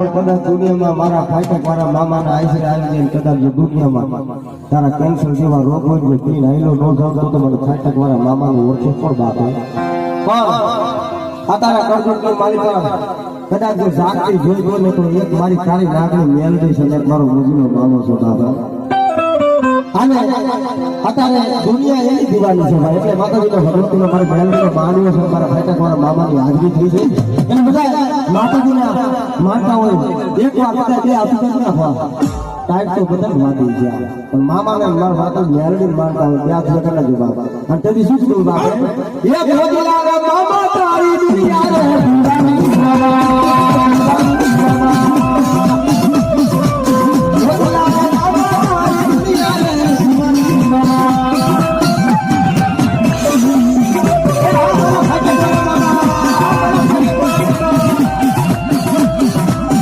કદાચ દુનિયામાં મારા ફાટક વાળા મામાના આશરે આવી જાય કદાચ જો દુનિયામાં તારા કેન્સર જેવા રોગ હોય ને પીને આઈલો ન જાવ તો મને ફાટક વાળા મામાનું ઓળખે પણ બાપ પણ આ તારા કરજોડની માલિકા કદાચ જો જાગતી જોઈ ગયો ને તો એક મારી કાળી નાગની મેલ દઈશ અને મારો મુજીનો મામો છો બાબા અને અત્યારે દુનિયા એની દીવાની છે ભાઈ એટલે માતાજીનો ભગવતીનો મારી બહેનનો માન્યો છે મારા ફાટક વાળા મામાની હાજરી થઈ છે એટલે બધા માતાજીના માનતા હોય એક વાર બધા બે આશીર્વાદ ના હોય ટાઈપ તો બધા વાદી છે પણ મામાને મારા માતા મેરડી માનતા હોય ત્યાં સુધી કેટલા જો બાબા અને તેથી શું કહ્યું બાબા એક હોદી લાગે મામા તારી દુનિયા રે